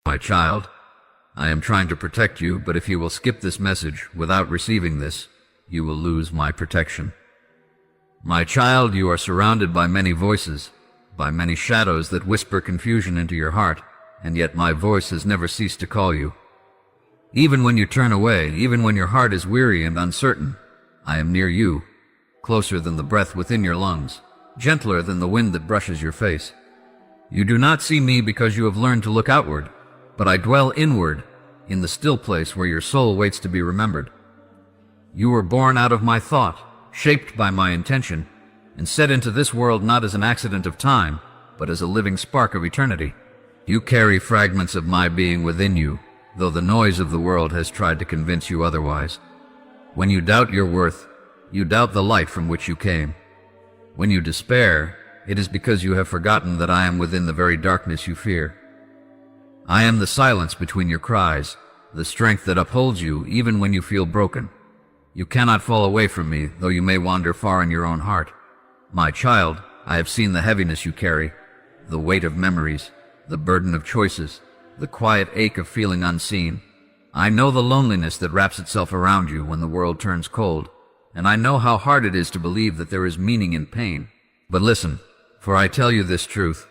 My child, I am trying to protect you, but if you will skip this message without receiving this, you will lose my protection. My child, you are surrounded by many voices, by many shadows that whisper confusion into your heart, and yet my voice has never ceased to call you. Even when you turn away, even when your heart is weary and uncertain, I am near you, closer than the breath within your lungs, gentler than the wind that brushes your face. You do not see me because you have learned to look outward, but I dwell inward, in the still place where your soul waits to be remembered. You were born out of my thought, shaped by my intention, and set into this world not as an accident of time, but as a living spark of eternity. You carry fragments of my being within you, though the noise of the world has tried to convince you otherwise. When you doubt your worth, you doubt the light from which you came. When you despair, it is because you have forgotten that I am within the very darkness you fear. I am the silence between your cries, the strength that upholds you even when you feel broken. You cannot fall away from me, though you may wander far in your own heart. My child, I have seen the heaviness you carry, the weight of memories, the burden of choices, the quiet ache of feeling unseen. I know the loneliness that wraps itself around you when the world turns cold, and I know how hard it is to believe that there is meaning in pain. But listen, for I tell you this truth.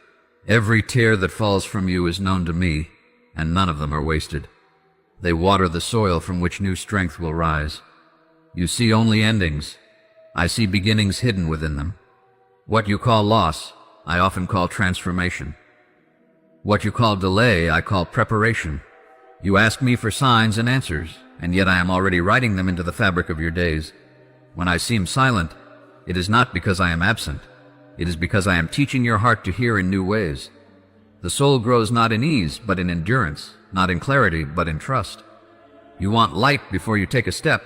Every tear that falls from you is known to me, and none of them are wasted. They water the soil from which new strength will rise. You see only endings. I see beginnings hidden within them. What you call loss, I often call transformation. What you call delay, I call preparation. You ask me for signs and answers, and yet I am already writing them into the fabric of your days. When I seem silent, it is not because I am absent. It is because I am teaching your heart to hear in new ways. The soul grows not in ease, but in endurance, not in clarity, but in trust. You want light before you take a step,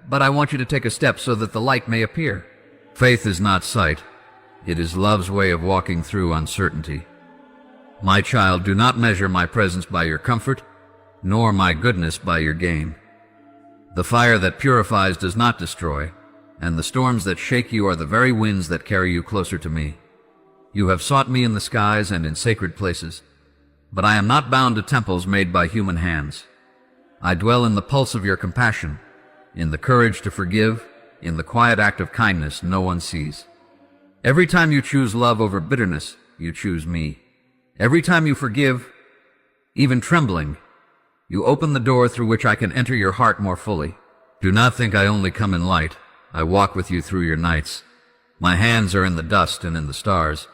but I want you to take a step so that the light may appear. Faith is not sight. It is love's way of walking through uncertainty. My child, do not measure my presence by your comfort, nor my goodness by your gain. The fire that purifies does not destroy, and the storms that shake you are the very winds that carry you closer to me. You have sought me in the skies and in sacred places, but I am not bound to temples made by human hands. I dwell in the pulse of your compassion, in the courage to forgive, in the quiet act of kindness no one sees. Every time you choose love over bitterness, you choose me. Every time you forgive, even trembling, you open the door through which I can enter your heart more fully. Do not think I only come in light. I walk with you through your nights. My hands are in the dust and in the stars,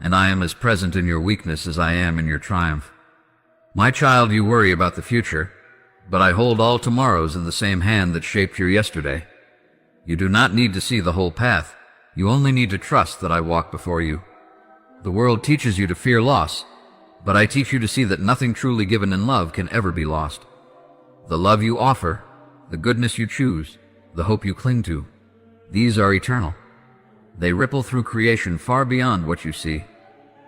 and I am as present in your weakness as I am in your triumph. My child, you worry about the future, but I hold all tomorrows in the same hand that shaped your yesterday. You do not need to see the whole path. You only need to trust that I walk before you. The world teaches you to fear loss, but I teach you to see that nothing truly given in love can ever be lost. The love you offer, the goodness you choose, the hope you cling to, these are eternal. They ripple through creation far beyond what you see.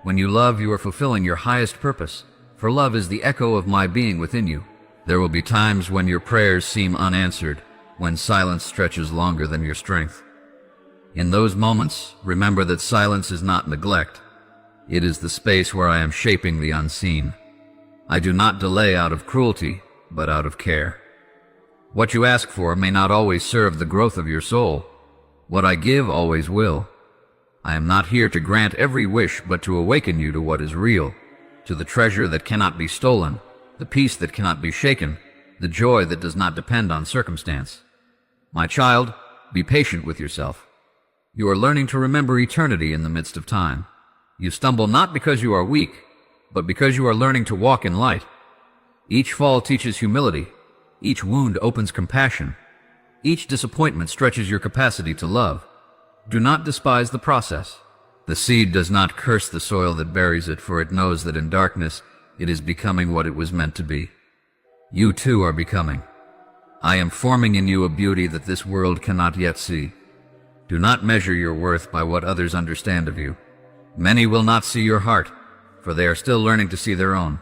When you love, you are fulfilling your highest purpose, for love is the echo of my being within you. There will be times when your prayers seem unanswered, when silence stretches longer than your strength. In those moments, remember that silence is not neglect. It is the space where I am shaping the unseen. I do not delay out of cruelty, but out of care. What you ask for may not always serve the growth of your soul. What I give always will. I am not here to grant every wish, but to awaken you to what is real, to the treasure that cannot be stolen, the peace that cannot be shaken, the joy that does not depend on circumstance. My child, be patient with yourself. You are learning to remember eternity in the midst of time. You stumble not because you are weak, but because you are learning to walk in light. Each fall teaches humility. Each wound opens compassion. Each disappointment stretches your capacity to love. Do not despise the process. The seed does not curse the soil that buries it, for it knows that in darkness it is becoming what it was meant to be. You too are becoming. I am forming in you a beauty that this world cannot yet see. Do not measure your worth by what others understand of you. Many will not see your heart, for they are still learning to see their own.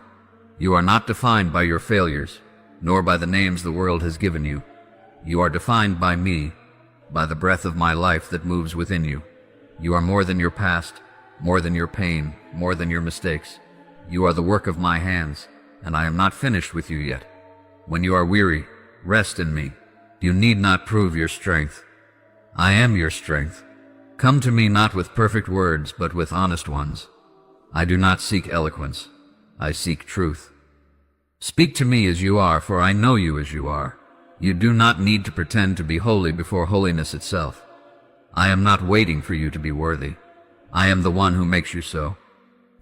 You are not defined by your failures, nor by the names the world has given you. You are defined by me, by the breath of my life that moves within you. You are more than your past, more than your pain, more than your mistakes. You are the work of my hands, and I am not finished with you yet. When you are weary, rest in me. You need not prove your strength. I am your strength. Come to me not with perfect words, but with honest ones. I do not seek eloquence. I seek truth. Speak to me as you are, for I know you as you are. You do not need to pretend to be holy before holiness itself. I am not waiting for you to be worthy. I am the one who makes you so.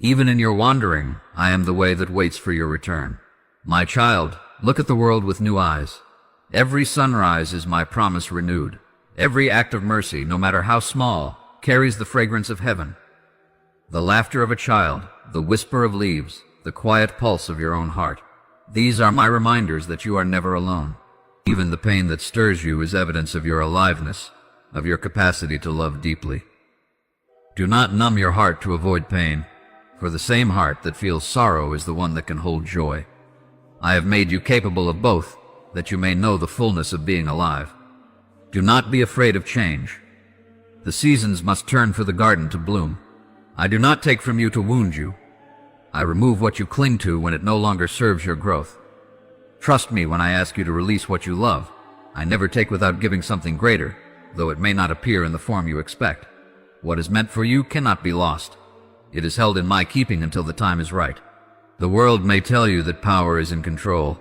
Even in your wandering, I am the way that waits for your return. My child, look at the world with new eyes. Every sunrise is my promise renewed. Every act of mercy, no matter how small, carries the fragrance of heaven. The laughter of a child, the whisper of leaves, the quiet pulse of your own heart. These are my reminders that you are never alone. Even the pain that stirs you is evidence of your aliveness, of your capacity to love deeply. Do not numb your heart to avoid pain, for the same heart that feels sorrow is the one that can hold joy. I have made you capable of both, that you may know the fullness of being alive. Do not be afraid of change. The seasons must turn for the garden to bloom. I do not take from you to wound you. I remove what you cling to when it no longer serves your growth. Trust me when I ask you to release what you love. I never take without giving something greater, though it may not appear in the form you expect. What is meant for you cannot be lost. It is held in my keeping until the time is right. The world may tell you that power is in control,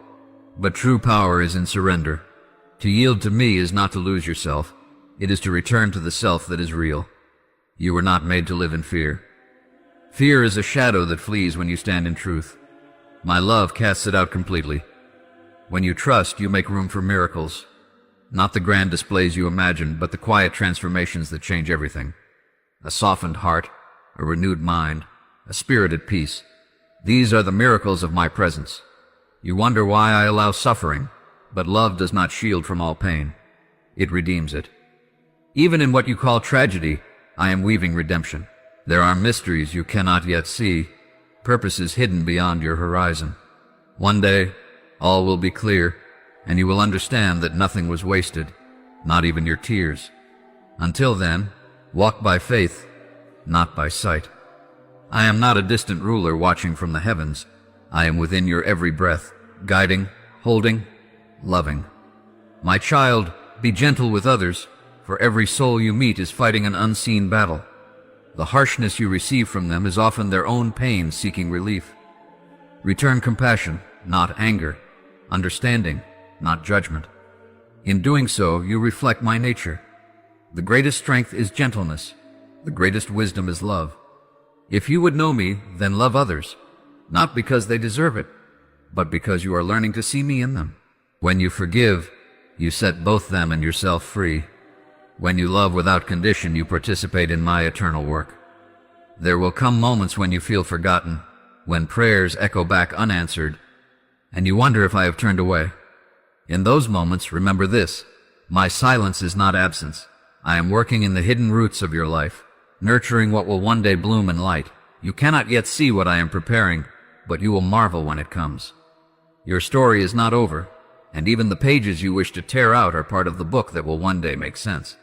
but true power is in surrender. To yield to me is not to lose yourself. It is to return to the self that is real. You were not made to live in fear. Fear is a shadow that flees when you stand in truth. My love casts it out completely. When you trust, you make room for miracles. Not the grand displays you imagine, but the quiet transformations that change everything. A softened heart, a renewed mind, a spirit at peace. These are the miracles of my presence. You wonder why I allow suffering, but love does not shield from all pain. It redeems it. Even in what you call tragedy, I am weaving redemption. There are mysteries you cannot yet see, purposes hidden beyond your horizon. One day, all will be clear, and you will understand that nothing was wasted, not even your tears. Until then, walk by faith, not by sight. I am not a distant ruler watching from the heavens. I am within your every breath, guiding, holding, loving. My child, be gentle with others, for every soul you meet is fighting an unseen battle. The harshness you receive from them is often their own pain seeking relief. Return compassion, not anger, understanding, not judgment. In doing so, you reflect my nature. The greatest strength is gentleness. The greatest wisdom is love. If you would know me, then love others, not because they deserve it, but because you are learning to see me in them. When you forgive, you set both them and yourself free. When you love without condition, you participate in my eternal work. There will come moments when you feel forgotten, when prayers echo back unanswered, and you wonder if I have turned away. In those moments, remember this: my silence is not absence. I am working in the hidden roots of your life, nurturing what will one day bloom in light. You cannot yet see what I am preparing, but you will marvel when it comes. Your story is not over, and even the pages you wish to tear out are part of the book that will one day make sense.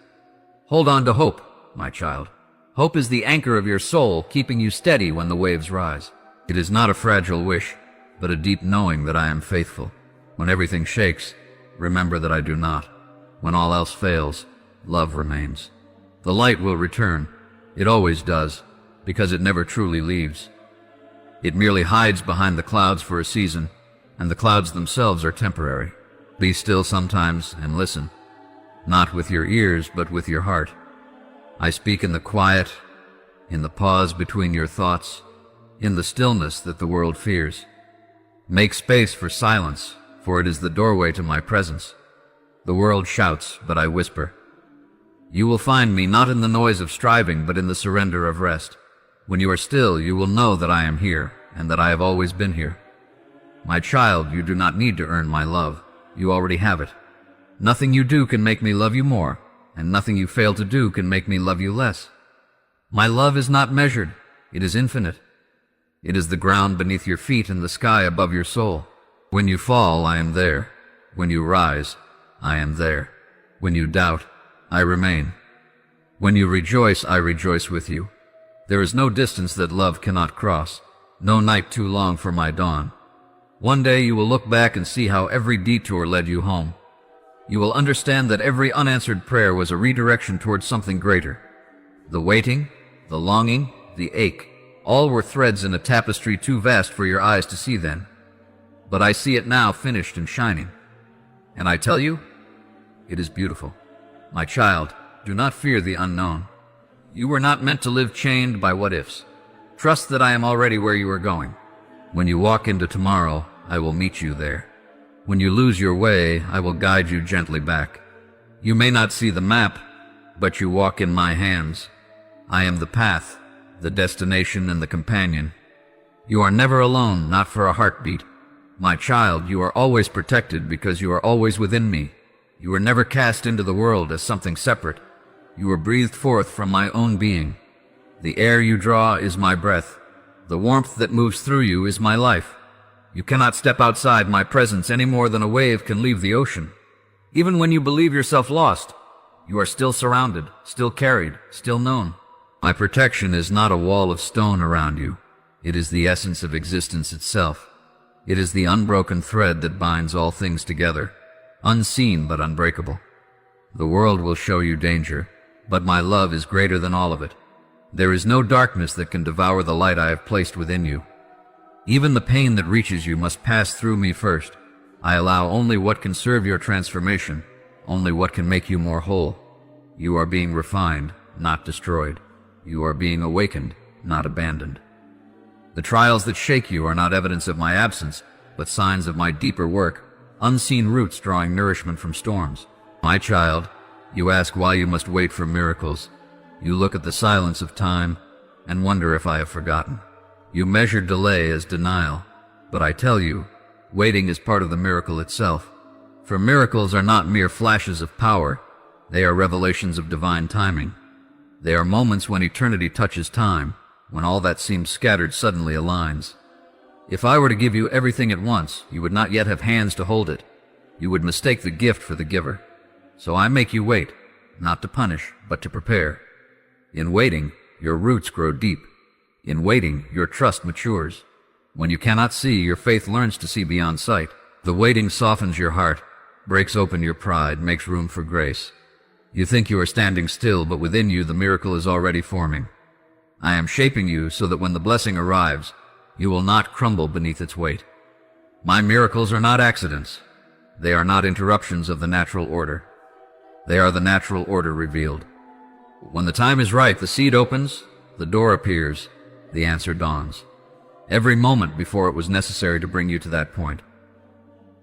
Hold on to hope, my child. Hope is the anchor of your soul, keeping you steady when the waves rise. It is not a fragile wish, but a deep knowing that I am faithful. When everything shakes, remember that I do not. When all else fails, love remains. The light will return. It always does, because it never truly leaves. It merely hides behind the clouds for a season, and the clouds themselves are temporary. Be still sometimes and listen. Not with your ears, but with your heart. I speak in the quiet, in the pause between your thoughts, in the stillness that the world fears. Make space for silence, for it is the doorway to my presence. The world shouts, but I whisper. You will find me not in the noise of striving, but in the surrender of rest. When you are still, you will know that I am here, and that I have always been here. My child, you do not need to earn my love. You already have it. Nothing you do can make me love you more, and nothing you fail to do can make me love you less. My love is not measured. It is infinite. It is the ground beneath your feet and the sky above your soul. When you fall, I am there. When you rise, I am there. When you doubt, I remain. When you rejoice, I rejoice with you. There is no distance that love cannot cross, no night too long for my dawn. One day you will look back and see how every detour led you home. You will understand that every unanswered prayer was a redirection towards something greater. The waiting, the longing, the ache, all were threads in a tapestry too vast for your eyes to see then. But I see it now, finished and shining. And I tell you, it is beautiful. My child, do not fear the unknown. You were not meant to live chained by what-ifs. Trust that I am already where you are going. When you walk into tomorrow, I will meet you there. When you lose your way, I will guide you gently back. You may not see the map, but you walk in my hands. I am the path, the destination, and the companion. You are never alone, not for a heartbeat. My child, you are always protected because you are always within me. You were never cast into the world as something separate. You were breathed forth from my own being. The air you draw is my breath. The warmth that moves through you is my life. You cannot step outside my presence any more than a wave can leave the ocean. Even when you believe yourself lost, you are still surrounded, still carried, still known. My protection is not a wall of stone around you. It is the essence of existence itself. It is the unbroken thread that binds all things together, unseen but unbreakable. The world will show you danger, but my love is greater than all of it. There is no darkness that can devour the light I have placed within you. Even the pain that reaches you must pass through me first. I allow only what can serve your transformation, only what can make you more whole. You are being refined, not destroyed. You are being awakened, not abandoned. The trials that shake you are not evidence of my absence, but signs of my deeper work, unseen roots drawing nourishment from storms. My child, you ask why you must wait for miracles. You look at the silence of time and wonder if I have forgotten. You measure delay as denial, but I tell you, waiting is part of the miracle itself. For miracles are not mere flashes of power, they are revelations of divine timing. They are moments when eternity touches time, when all that seems scattered suddenly aligns. If I were to give you everything at once, you would not yet have hands to hold it. You would mistake the gift for the giver. So I make you wait, not to punish, but to prepare. In waiting, your roots grow deep. In waiting, your trust matures. When you cannot see, your faith learns to see beyond sight. The waiting softens your heart, breaks open your pride, makes room for grace. You think you are standing still, but within you the miracle is already forming. I am shaping you so that when the blessing arrives, you will not crumble beneath its weight. My miracles are not accidents. They are not interruptions of the natural order. They are the natural order revealed. When the time is right, the seed opens, the door appears, the answer dawns. Every moment before it was necessary to bring you to that point.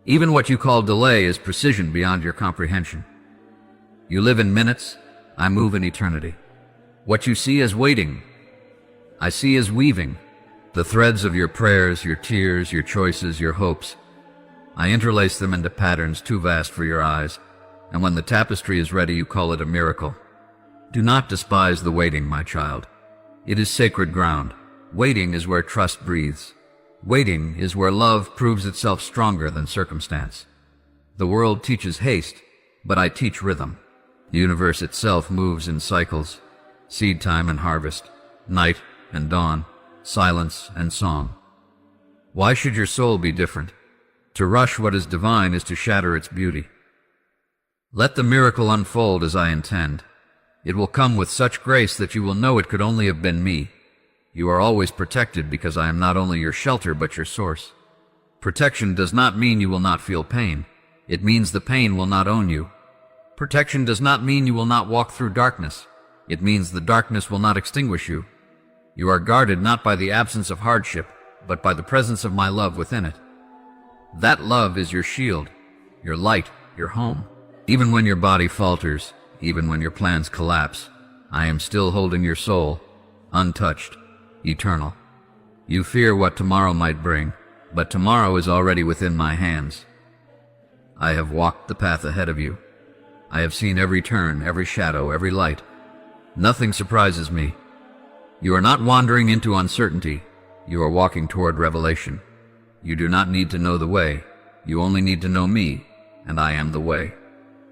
Even what you call delay is precision beyond your comprehension. You live in minutes, I move in eternity. What you see as waiting, I see as weaving. The threads of your prayers, your tears, your choices, your hopes. I interlace them into patterns too vast for your eyes, and when the tapestry is ready, you call it a miracle. Do not despise the waiting, my child. It is sacred ground. Waiting is where trust breathes. Waiting is where love proves itself stronger than circumstance. The world teaches haste, but I teach rhythm. The universe itself moves in cycles, seed time and harvest, night and dawn, silence and song. Why should your soul be different? To rush what is divine is to shatter its beauty. Let the miracle unfold as I intend. It will come with such grace that you will know it could only have been me. You are always protected because I am not only your shelter but your source. Protection does not mean you will not feel pain. It means the pain will not own you. Protection does not mean you will not walk through darkness. It means the darkness will not extinguish you. You are guarded not by the absence of hardship, but by the presence of my love within it. That love is your shield, your light, your home. Even when your body falters, even when your plans collapse, I am still holding your soul, untouched, eternal. You fear what tomorrow might bring, but tomorrow is already within my hands. I have walked the path ahead of you. I have seen every turn, every shadow, every light. Nothing surprises me. You are not wandering into uncertainty. You are walking toward revelation. You do not need to know the way. You only need to know me, and I am the way.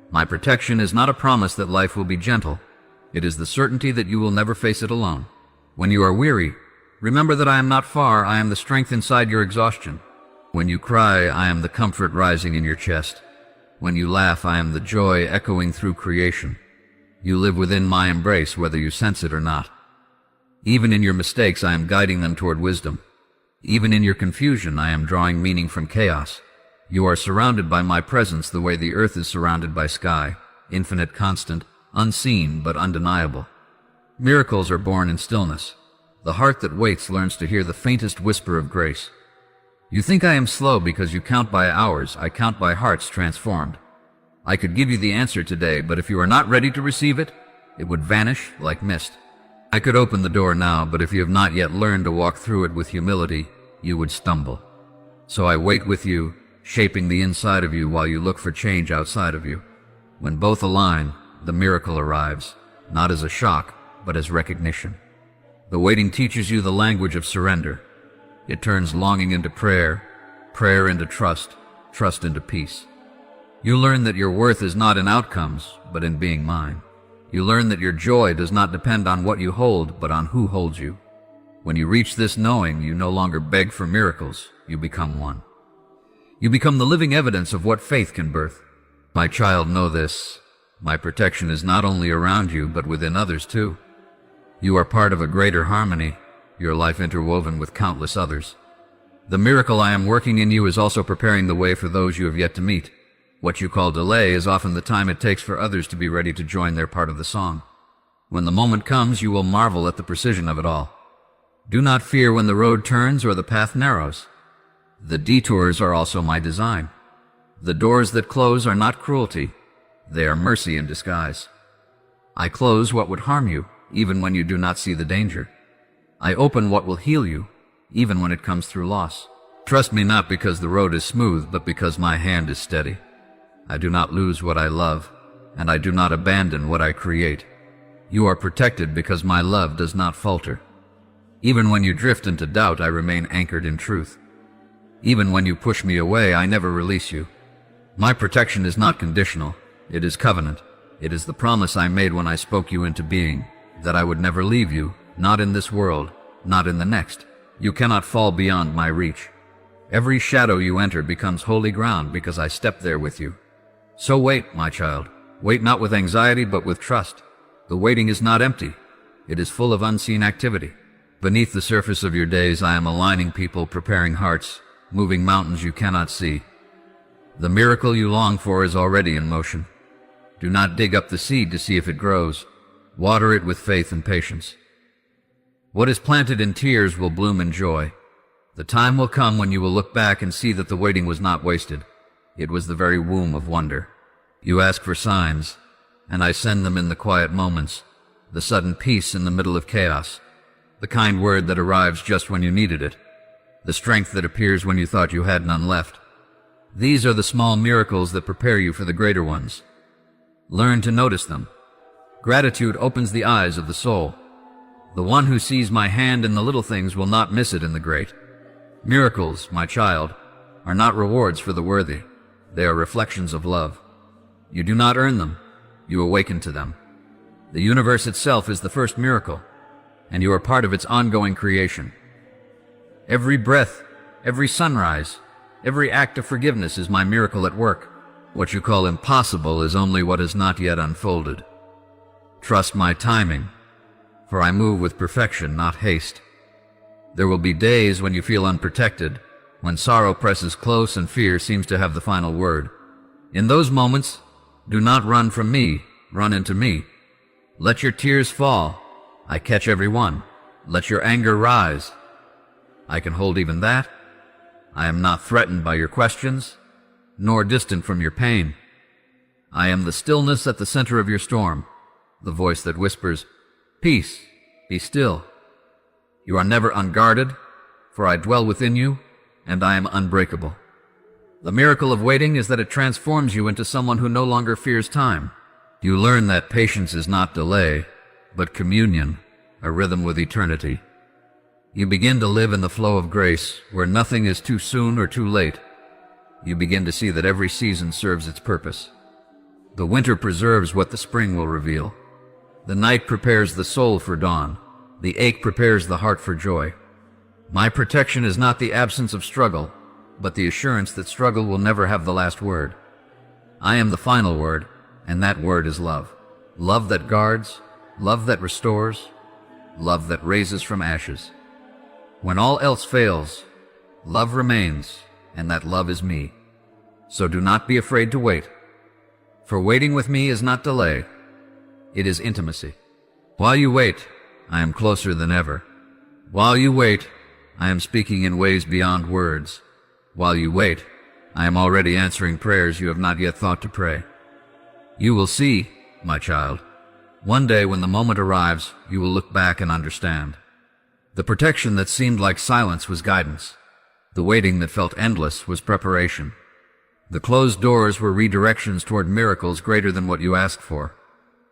My protection is not a promise that life will be gentle. It is the certainty that you will never face it alone. When you are weary, remember that I am not far. I am the strength inside your exhaustion. When you cry, I am the comfort rising in your chest. When you laugh, I am the joy echoing through creation. You live within my embrace, whether you sense it or not. Even in your mistakes, I am guiding them toward wisdom. Even in your confusion, I am drawing meaning from chaos. You are surrounded by my presence the way the earth is surrounded by sky, infinite, constant, unseen but undeniable. Miracles are born in stillness. The heart that waits learns to hear the faintest whisper of grace. You think I am slow because you count by hours. I count by hearts transformed. I could give you the answer today, but if you are not ready to receive it, it would vanish like mist. I could open the door now, but if you have not yet learned to walk through it with humility, you would stumble. So I wait with you, shaping the inside of you while you look for change outside of you. When both align, the miracle arrives, not as a shock, but as recognition. The waiting teaches you the language of surrender. It turns longing into prayer, prayer into trust, trust into peace. You learn that your worth is not in outcomes, but in being mine. You learn that your joy does not depend on what you hold, but on who holds you. When you reach this knowing, you no longer beg for miracles, you become one. You become the living evidence of what faith can birth. My child, know this. My protection is not only around you, but within others too. You are part of a greater harmony, your life interwoven with countless others. The miracle I am working in you is also preparing the way for those you have yet to meet. What you call delay is often the time it takes for others to be ready to join their part of the song. When the moment comes, you will marvel at the precision of it all. Do not fear when the road turns or the path narrows. The detours are also my design. The doors that close are not cruelty. They are mercy in disguise. I close what would harm you, even when you do not see the danger. I open what will heal you, even when it comes through loss. Trust me not because the road is smooth, but because my hand is steady. I do not lose what I love, and I do not abandon what I create. You are protected because my love does not falter. Even when you drift into doubt, I remain anchored in truth. Even when you push me away, I never release you. My protection is not conditional. It is covenant. It is the promise I made when I spoke you into being, that I would never leave you, not in this world, not in the next. You cannot fall beyond my reach. Every shadow you enter becomes holy ground because I step there with you. So wait, my child. Wait not with anxiety, but with trust. The waiting is not empty. It is full of unseen activity. Beneath the surface of your days, I am aligning people, preparing hearts, moving mountains you cannot see. The miracle you long for is already in motion. Do not dig up the seed to see if it grows. Water it with faith and patience. What is planted in tears will bloom in joy. The time will come when you will look back and see that the waiting was not wasted. It was the very womb of wonder. You ask for signs, and I send them in the quiet moments, the sudden peace in the middle of chaos, the kind word that arrives just when you needed it, the strength that appears when you thought you had none left. These are the small miracles that prepare you for the greater ones. Learn to notice them. Gratitude opens the eyes of the soul. The one who sees my hand in the little things will not miss it in the great. Miracles, my child, are not rewards for the worthy. They are reflections of love. You do not earn them. You awaken to them. The universe itself is the first miracle, and you are part of its ongoing creation. Every breath, every sunrise, every act of forgiveness is my miracle at work. What you call impossible is only what has not yet unfolded. Trust my timing, for I move with perfection, not haste. There will be days when you feel unprotected, when sorrow presses close and fear seems to have the final word. In those moments, do not run from me, run into me. Let your tears fall. I catch every one. Let your anger rise. I can hold even that. I am not threatened by your questions, nor distant from your pain. I am the stillness at the center of your storm, the voice that whispers, "Peace, be still." You are never unguarded, for I dwell within you, and I am unbreakable. The miracle of waiting is that it transforms you into someone who no longer fears time. You learn that patience is not delay, but communion, a rhythm with eternity. You begin to live in the flow of grace, where nothing is too soon or too late. You begin to see that every season serves its purpose. The winter preserves what the spring will reveal. The night prepares the soul for dawn. The ache prepares the heart for joy. My protection is not the absence of struggle. but the assurance that struggle will never have the last word. I am the final word, and that word is love. Love that guards, love that restores, love that raises from ashes. When all else fails, love remains, and that love is me. So do not be afraid to wait. For waiting with me is not delay, it is intimacy. While you wait, I am closer than ever. While you wait, I am speaking in ways beyond words. While you wait, I am already answering prayers you have not yet thought to pray. You will see, my child. One day when the moment arrives, you will look back and understand. The protection that seemed like silence was guidance. The waiting that felt endless was preparation. The closed doors were redirections toward miracles greater than what you asked for.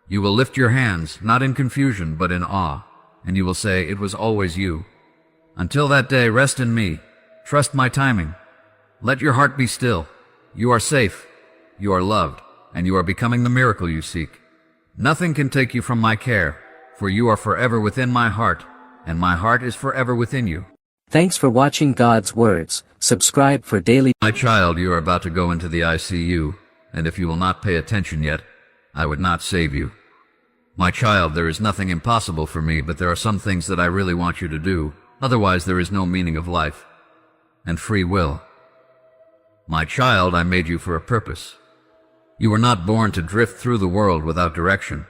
You will lift your hands, not in confusion, but in awe, and you will say, "It was always you." Until that day, rest in me. Trust my timing. Let your heart be still. You are safe. You are loved, and you are becoming the miracle you seek. Nothing can take you from my care, for you are forever within my heart, and my heart is forever within you. Thanks for watching God's Words. Subscribe for daily. My child, you are about to go into the ICU, and if you will not pay attention yet, I would not save you. My child, there is nothing impossible for me, but there are some things that I really want you to do. Otherwise, there is no meaning of life and free will. My child, I made you for a purpose. You were not born to drift through the world without direction.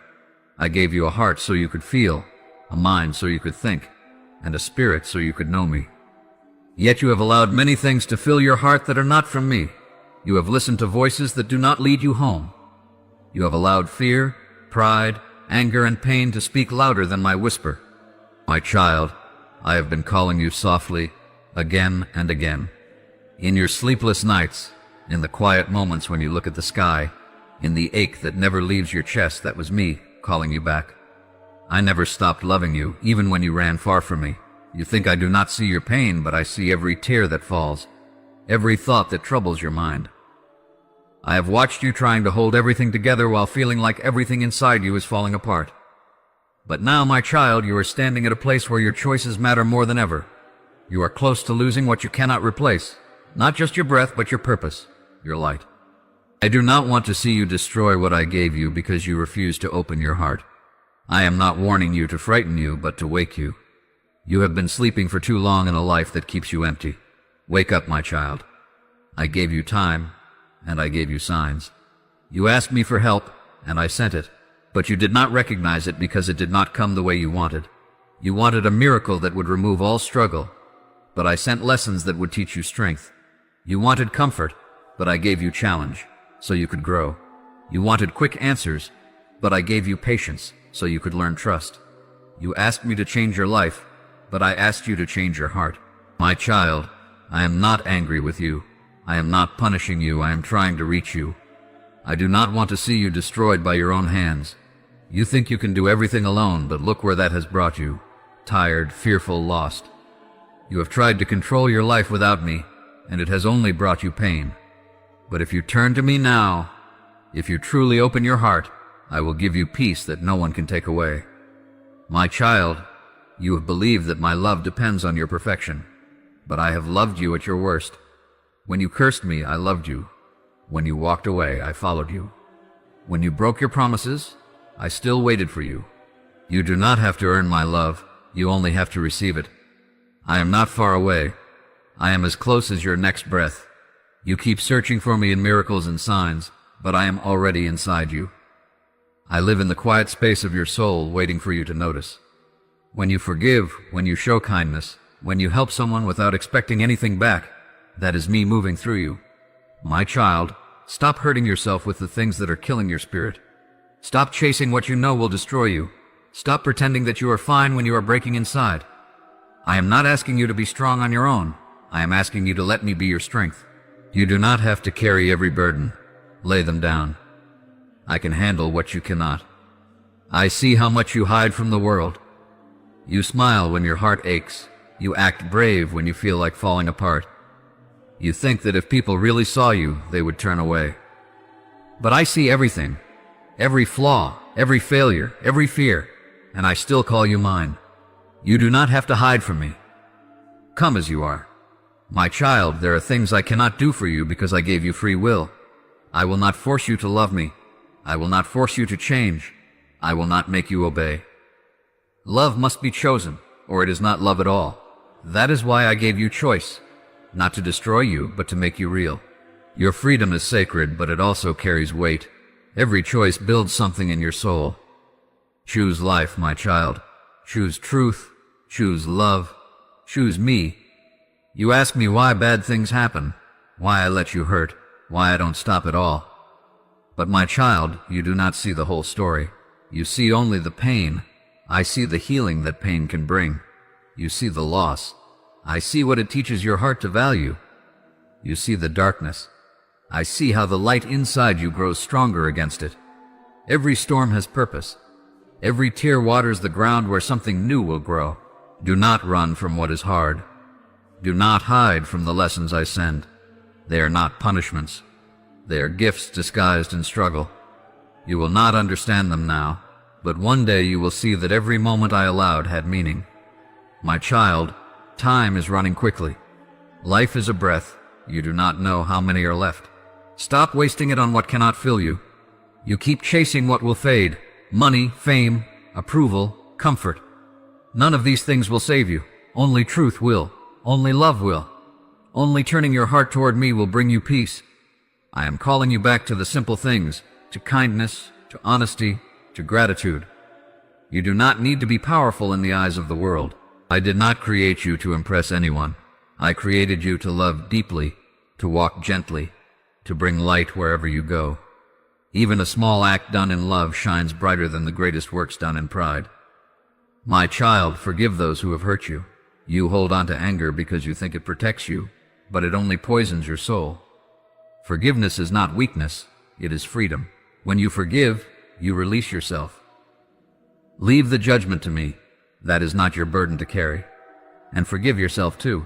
I gave you a heart so you could feel, a mind so you could think, and a spirit so you could know me. Yet you have allowed many things to fill your heart that are not from me. You have listened to voices that do not lead you home. You have allowed fear, pride, anger, and pain to speak louder than my whisper. My child, I have been calling you softly, again and again. In your sleepless nights, in the quiet moments when you look at the sky, in the ache that never leaves your chest, that was me calling you back. I never stopped loving you, even when you ran far from me. You think I do not see your pain, but I see every tear that falls, every thought that troubles your mind. I have watched you trying to hold everything together while feeling like everything inside you is falling apart. But now, my child, you are standing at a place where your choices matter more than ever. You are close to losing what you cannot replace, not just your breath, but your purpose, your light. I do not want to see you destroy what I gave you because you refuse to open your heart. I am not warning you to frighten you, but to wake you. You have been sleeping for too long in a life that keeps you empty. Wake up, my child. I gave you time, and I gave you signs. You asked me for help, and I sent it, but you did not recognize it because it did not come the way you wanted. You wanted a miracle that would remove all struggle, but I sent lessons that would teach you strength. You wanted comfort, but I gave you challenge, so you could grow. You wanted quick answers, but I gave you patience, so you could learn trust. You asked me to change your life, but I asked you to change your heart. My child, I am not angry with you. I am not punishing you. I am trying to reach you. I do not want to see you destroyed by your own hands. You think you can do everything alone, but look where that has brought you. Tired, fearful, lost. You have tried to control your life without me, and it has only brought you pain. But if you turn to me now, if you truly open your heart, I will give you peace that no one can take away. My child, you have believed that my love depends on your perfection, but I have loved you at your worst. When you cursed me, I loved you. When you walked away, I followed you. When you broke your promises, I still waited for you. You do not have to earn my love, you only have to receive it. I am not far away. I am as close as your next breath. You keep searching for me in miracles and signs, but I am already inside you. I live in the quiet space of your soul, waiting for you to notice. When you forgive, when you show kindness, when you help someone without expecting anything back, that is me moving through you. My child, stop hurting yourself with the things that are killing your spirit. Stop chasing what you know will destroy you. Stop pretending that you are fine when you are breaking inside. I am not asking you to be strong on your own. I am asking you to let me be your strength. You do not have to carry every burden. Lay them down. I can handle what you cannot. I see how much you hide from the world. You smile when your heart aches. You act brave when you feel like falling apart. You think that if people really saw you, they would turn away. But I see everything, every flaw, every failure, every fear, and I still call you mine. You do not have to hide from me. Come as you are. My child, there are things I cannot do for you because I gave you free will. I will not force you to love me. I will not force you to change. I will not make you obey. Love must be chosen, or it is not love at all. That is why I gave you choice, not to destroy you, but to make you real. Your freedom is sacred, but it also carries weight. Every choice builds something in your soul. Choose life, my child. Choose truth. Choose love. Choose me. You ask me why bad things happen, why I let you hurt, why I don't stop at all. But my child, you do not see the whole story. You see only the pain. I see the healing that pain can bring. You see the loss. I see what it teaches your heart to value. You see the darkness. I see how the light inside you grows stronger against it. Every storm has purpose. Every tear waters the ground where something new will grow. Do not run from what is hard. Do not hide from the lessons I send. They are not punishments. They are gifts disguised in struggle. You will not understand them now, but one day you will see that every moment I allowed had meaning. My child, time is running quickly. Life is a breath. You do not know how many are left. Stop wasting it on what cannot fill you. You keep chasing what will fade. Money, fame, approval, comfort. None of these things will save you. Only truth will. Only love will. Only turning your heart toward me will bring you peace. I am calling you back to the simple things, to kindness, to honesty, to gratitude. You do not need to be powerful in the eyes of the world. I did not create you to impress anyone. I created you to love deeply, to walk gently, to bring light wherever you go. Even a small act done in love shines brighter than the greatest works done in pride. My child, forgive those who have hurt you. You hold on to anger because you think it protects you, but it only poisons your soul. Forgiveness is not weakness, it is freedom. When you forgive, you release yourself. Leave the judgment to me. That is not your burden to carry. And forgive yourself too.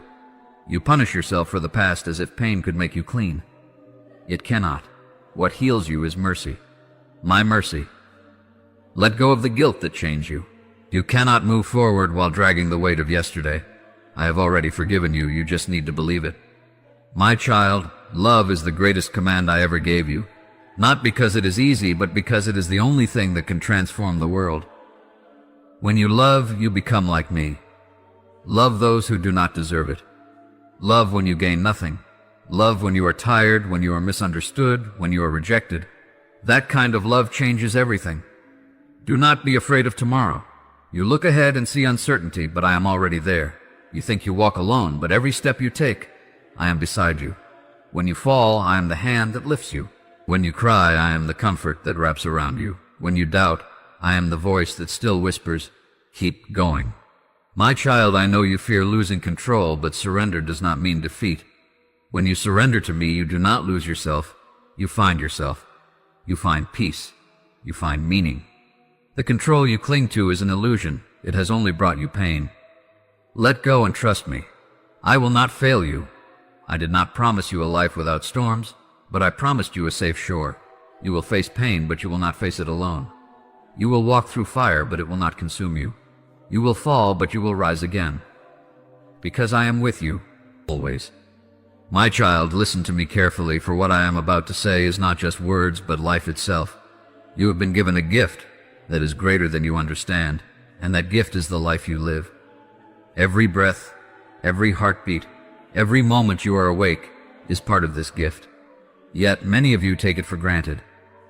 You punish yourself for the past as if pain could make you clean. It cannot. What heals you is mercy. My mercy. Let go of the guilt that chains you. You cannot move forward while dragging the weight of yesterday. I have already forgiven you, you just need to believe it. My child, love is the greatest command I ever gave you. Not because it is easy, but because it is the only thing that can transform the world. When you love, you become like me. Love those who do not deserve it. Love when you gain nothing. Love when you are tired, when you are misunderstood, when you are rejected. That kind of love changes everything. Do not be afraid of tomorrow. You look ahead and see uncertainty, but I am already there. You think you walk alone, but every step you take, I am beside you. When you fall, I am the hand that lifts you. When you cry, I am the comfort that wraps around you. When you doubt, I am the voice that still whispers, keep going. My child, I know you fear losing control, but surrender does not mean defeat. When you surrender to me, you do not lose yourself. You find yourself. You find peace. You find meaning. The control you cling to is an illusion. It has only brought you pain. Let go and trust me. I will not fail you. I did not promise you a life without storms, but I promised you a safe shore. You will face pain, but you will not face it alone. You will walk through fire, but it will not consume you. You will fall, but you will rise again. Because I am with you, always. My child, listen to me carefully, for what I am about to say is not just words, but life itself. You have been given a gift that is greater than you understand, and that gift is the life you live. Every breath, every heartbeat, every moment you are awake is part of this gift. Yet many of you take it for granted.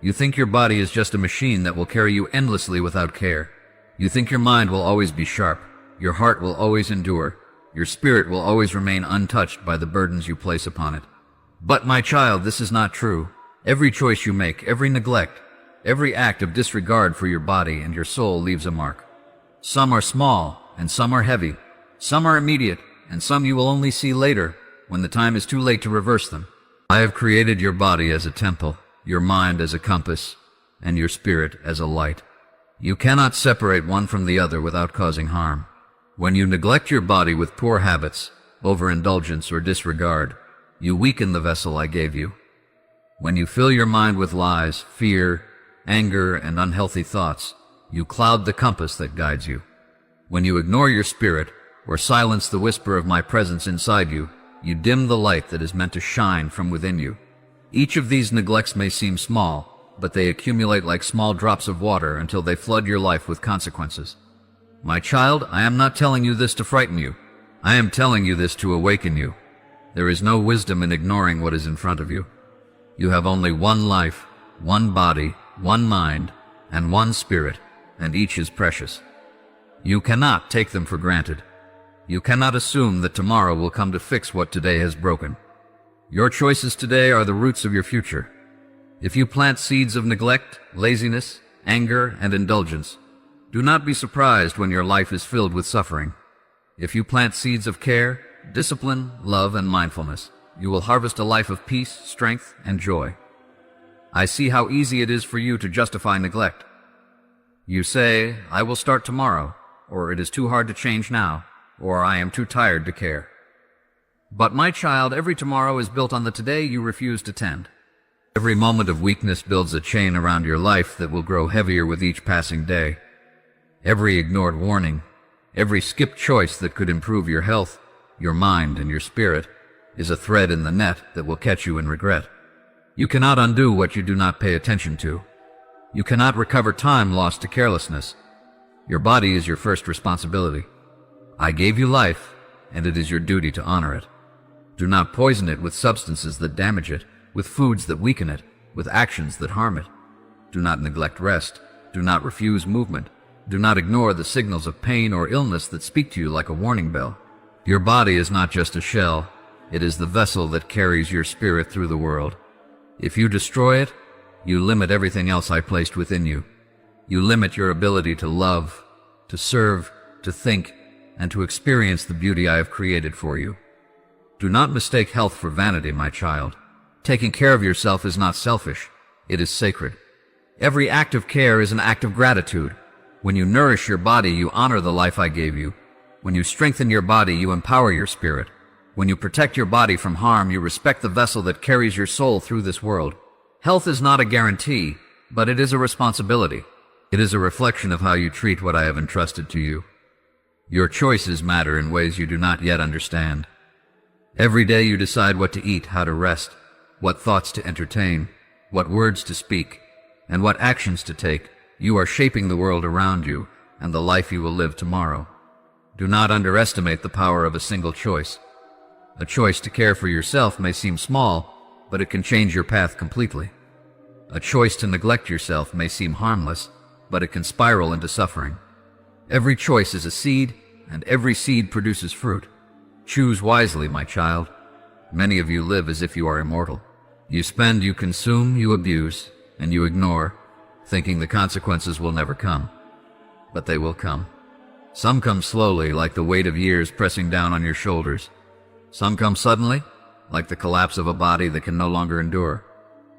You think your body is just a machine that will carry you endlessly without care. You think your mind will always be sharp, your heart will always endure, your spirit will always remain untouched by the burdens you place upon it. But my child, this is not true. Every choice you make, every neglect, every act of disregard for your body and your soul leaves a mark. Some are small, and some are heavy. Some are immediate, and some you will only see later, when the time is too late to reverse them. I have created your body as a temple, your mind as a compass, and your spirit as a light. You cannot separate one from the other without causing harm. When you neglect your body with poor habits, overindulgence, or disregard, you weaken the vessel I gave you. When you fill your mind with lies, fear, anger, and unhealthy thoughts, you cloud the compass that guides you. When you ignore your spirit, or silence the whisper of my presence inside you, You dim the light that is meant to shine from within you. Each of these neglects may seem small, but they accumulate like small drops of water until they flood your life with consequences. My child, I am not telling you this to frighten you. I am telling you this to awaken you. There is no wisdom in ignoring what is in front of you. You have only one life, one body, one mind, and one spirit, and each is precious. You cannot take them for granted. You cannot assume that tomorrow will come to fix what today has broken. Your choices today are the roots of your future. If you plant seeds of neglect, laziness, anger, and indulgence, do not be surprised when your life is filled with suffering. If you plant seeds of care, discipline, love, and mindfulness, you will harvest a life of peace, strength, and joy. I see how easy it is for you to justify neglect. You say, I will start tomorrow, or it is too hard to change now, or I am too tired to care. But my child, every tomorrow is built on the today you refuse to tend. Every moment of weakness builds a chain around your life that will grow heavier with each passing day. Every ignored warning, every skipped choice that could improve your health, your mind, and your spirit is a thread in the net that will catch you in regret. You cannot undo what you do not pay attention to. You cannot recover time lost to carelessness. Your body is your first responsibility. I gave you life, and it is your duty to honor it. Do not poison it with substances that damage it, with foods that weaken it, with actions that harm it. Do not neglect rest. Do not refuse movement. Do not ignore the signals of pain or illness that speak to you like a warning bell. Your body is not just a shell. It is the vessel that carries your spirit through the world. If you destroy it, you limit everything else I placed within you. You limit your ability to love, to serve, to think, and to experience the beauty I have created for you. Do not mistake health for vanity, my child. Taking care of yourself is not selfish. It is sacred. Every act of care is an act of gratitude. When you nourish your body, you honor the life I gave you. When you strengthen your body, you empower your spirit. When you protect your body from harm, you respect the vessel that carries your soul through this world. Health is not a guarantee, but it is a responsibility. It is a reflection of how you treat what I have entrusted to you. Your choices matter in ways you do not yet understand. Every day you decide what to eat, how to rest, what thoughts to entertain, what words to speak, and what actions to take. You are shaping the world around you and the life you will live tomorrow. Do not underestimate the power of a single choice. A choice to care for yourself may seem small, but it can change your path completely. A choice to neglect yourself may seem harmless, but it can spiral into suffering. Every choice is a seed, and every seed produces fruit. Choose wisely, my child. Many of you live as if you are immortal. You spend, you consume, you abuse, and you ignore, thinking the consequences will never come. But they will come. Some come slowly, like the weight of years pressing down on your shoulders. Some come suddenly, like the collapse of a body that can no longer endure.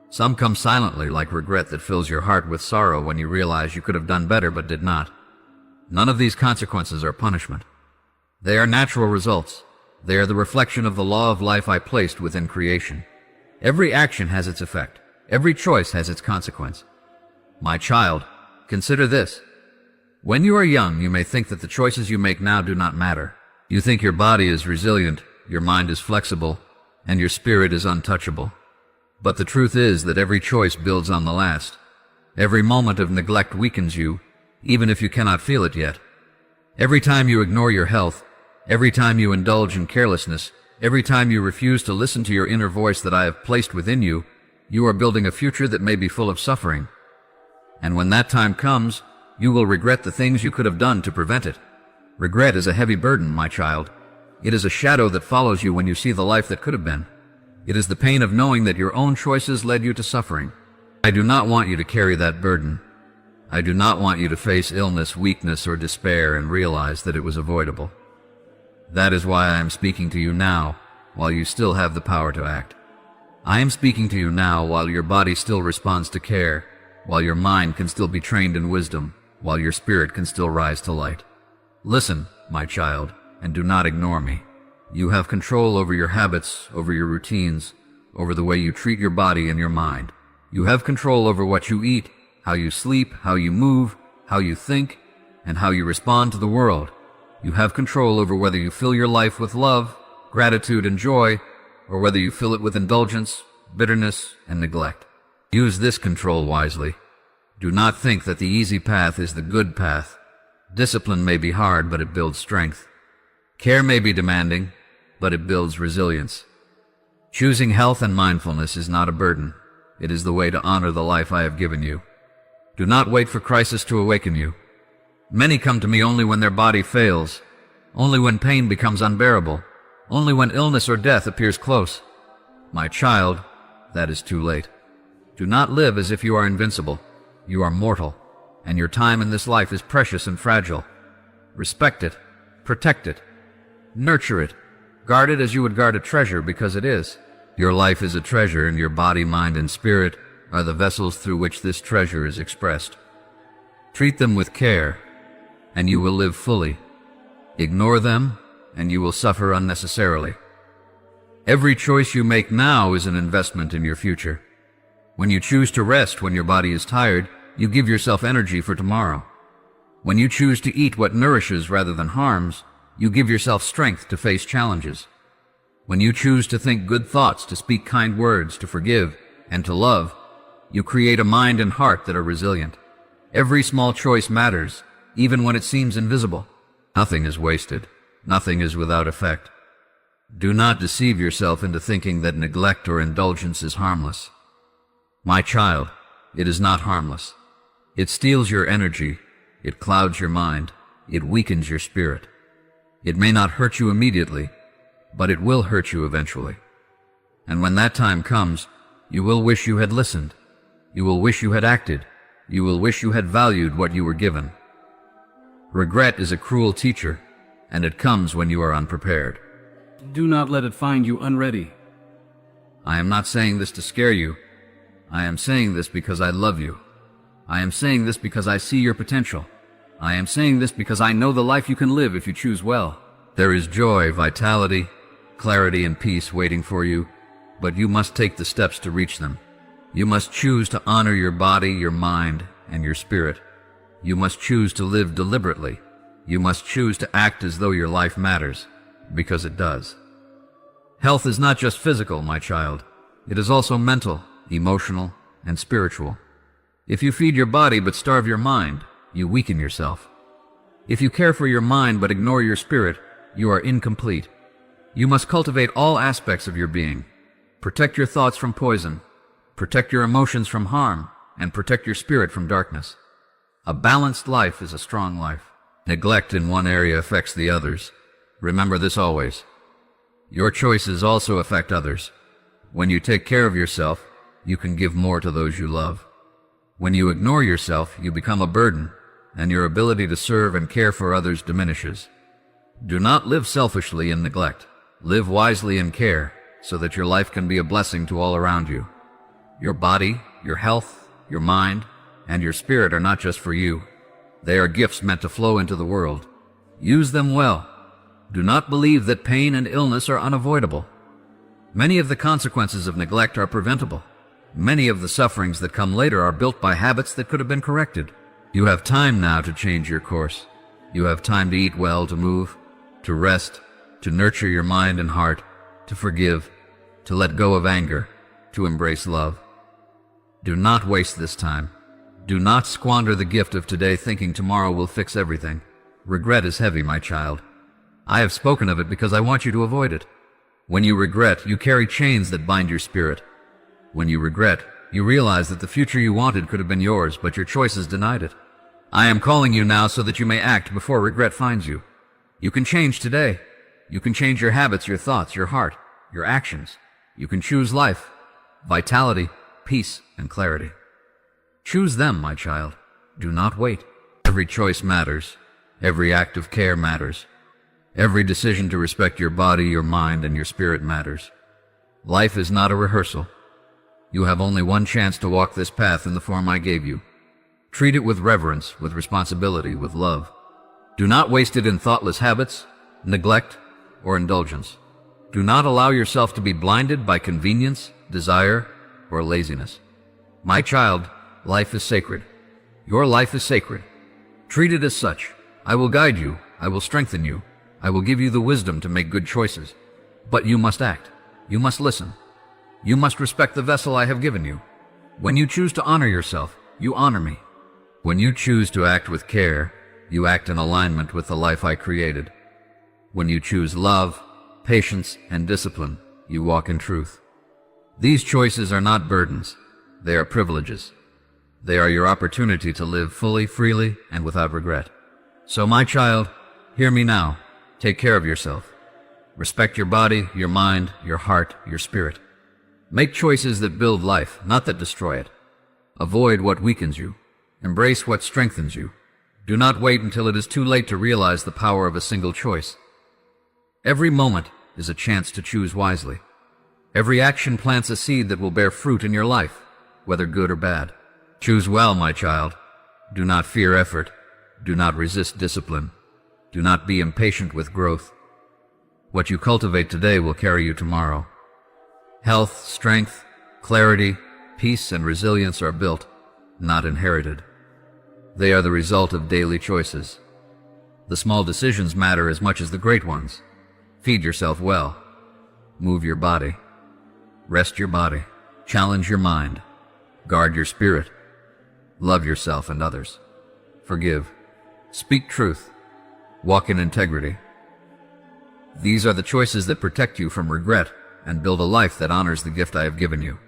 Some come silently, like regret that fills your heart with sorrow when you realize you could have done better but did not. None of these consequences are punishment. They are natural results. They are the reflection of the law of life I placed within creation. Every action has its effect. Every choice has its consequence. My child, consider this. When you are young, you may think that the choices you make now do not matter. You think your body is resilient, your mind is flexible, and your spirit is untouchable. But the truth is that every choice builds on the last. Every moment of neglect weakens you, even if you cannot feel it yet. Every time you ignore your health, every time you indulge in carelessness, every time you refuse to listen to your inner voice that I have placed within you, you are building a future that may be full of suffering. And when that time comes, you will regret the things you could have done to prevent it. Regret is a heavy burden, my child. It is a shadow that follows you when you see the life that could have been. It is the pain of knowing that your own choices led you to suffering. I do not want you to carry that burden. I do not want you to face illness, weakness, or despair and realize that it was avoidable. That is why I am speaking to you now, while you still have the power to act. I am speaking to you now while your body still responds to care, while your mind can still be trained in wisdom, while your spirit can still rise to light. Listen, my child, and do not ignore me. You have control over your habits, over your routines, over the way you treat your body and your mind. You have control over what you eat, how you sleep, how you move, how you think, and how you respond to the world. You have control over whether you fill your life with love, gratitude and joy, or whether you fill it with indulgence, bitterness, and neglect. Use this control wisely. Do not think that the easy path is the good path. Discipline may be hard, but it builds strength. Care may be demanding, but it builds resilience. Choosing health and mindfulness is not a burden. It is the way to honor the life I have given you. Do not wait for crisis to awaken you. Many come to me only when their body fails, only when pain becomes unbearable, only when illness or death appears close. My child, that is too late. Do not live as if you are invincible. You are mortal, and your time in this life is precious and fragile. Respect it, protect it, nurture it, guard it as you would guard a treasure, because it is. Your life is a treasure, and your body, mind, and spirit are the vessels through which this treasure is expressed. Treat them with care, and you will live fully. Ignore them, and you will suffer unnecessarily. Every choice you make now is an investment in your future. When you choose to rest when your body is tired, you give yourself energy for tomorrow. When you choose to eat what nourishes rather than harms, you give yourself strength to face challenges. When you choose to think good thoughts, to speak kind words, to forgive, and to love, you create a mind and heart that are resilient. Every small choice matters, even when it seems invisible. Nothing is wasted. Nothing is without effect. Do not deceive yourself into thinking that neglect or indulgence is harmless. My child, it is not harmless. It steals your energy, it clouds your mind, it weakens your spirit. It may not hurt you immediately, but it will hurt you eventually. And when that time comes, you will wish you had listened. You will wish you had acted. You will wish you had valued what you were given. Regret is a cruel teacher, and it comes when you are unprepared. Do not let it find you unready. I am not saying this to scare you. I am saying this because I love you. I am saying this because I see your potential. I am saying this because I know the life you can live if you choose well. There is joy, vitality, clarity, and peace waiting for you, but you must take the steps to reach them. You must choose to honor your body, your mind, and your spirit. You must choose to live deliberately. You must choose to act as though your life matters, because it does. Health is not just physical, my child. It is also mental, emotional, and spiritual. If you feed your body but starve your mind, you weaken yourself. If you care for your mind but ignore your spirit, you are incomplete. You must cultivate all aspects of your being. Protect your thoughts from poison, protect your emotions from harm, and protect your spirit from darkness. A balanced life is a strong life. Neglect in one area affects the others. Remember this always. Your choices also affect others. When you take care of yourself, you can give more to those you love. When you ignore yourself, you become a burden, and your ability to serve and care for others diminishes. Do not live selfishly in neglect. Live wisely in care, so that your life can be a blessing to all around you. Your body, your health, your mind, and your spirit are not just for you. They are gifts meant to flow into the world. Use them well. Do not believe that pain and illness are unavoidable. Many of the consequences of neglect are preventable. Many of the sufferings that come later are built by habits that could have been corrected. You have time now to change your course. You have time to eat well, to move, to rest, to nurture your mind and heart, to forgive, to let go of anger, to embrace love. Do not waste this time. Do not squander the gift of today thinking tomorrow will fix everything. Regret is heavy, my child. I have spoken of it because I want you to avoid it. When you regret, you carry chains that bind your spirit. When you regret, you realize that the future you wanted could have been yours, but your choices denied it. I am calling you now so that you may act before regret finds you. You can change today. You can change your habits, your thoughts, your heart, your actions. You can choose life, vitality, peace, and clarity. Choose them, my child. Do not wait. Every choice matters. Every act of care matters. Every decision to respect your body, your mind, and your spirit matters. Life is not a rehearsal. You have only one chance to walk this path in the form I gave you. Treat it with reverence, with responsibility, with love. Do not waste it in thoughtless habits, neglect, or indulgence. Do not allow yourself to be blinded by convenience, desire, or laziness. My child, life is sacred. Your life is sacred. Treat it as such. I will guide you. I will strengthen you. I will give you the wisdom to make good choices. But you must act. You must listen. You must respect the vessel I have given you. When you choose to honor yourself, you honor me. When you choose to act with care, you act in alignment with the life I created. When you choose love, patience, and discipline, you walk in truth. These choices are not burdens. They are privileges. They are your opportunity to live fully, freely, and without regret. So, my child, hear me now. Take care of yourself. Respect your body, your mind, your heart, your spirit. Make choices that build life, not that destroy it. Avoid what weakens you. Embrace what strengthens you. Do not wait until it is too late to realize the power of a single choice. Every moment is a chance to choose wisely. Every action plants a seed that will bear fruit in your life, whether good or bad. Choose well, my child. Do not fear effort. Do not resist discipline. Do not be impatient with growth. What you cultivate today will carry you tomorrow. Health, strength, clarity, peace, and resilience are built, not inherited. They are the result of daily choices. The small decisions matter as much as the great ones. Feed yourself well. Move your body. Rest your body. Challenge your mind. Guard your spirit. Love yourself and others. Forgive. Speak truth. Walk in integrity. These are the choices that protect you from regret and build a life that honors the gift I have given you.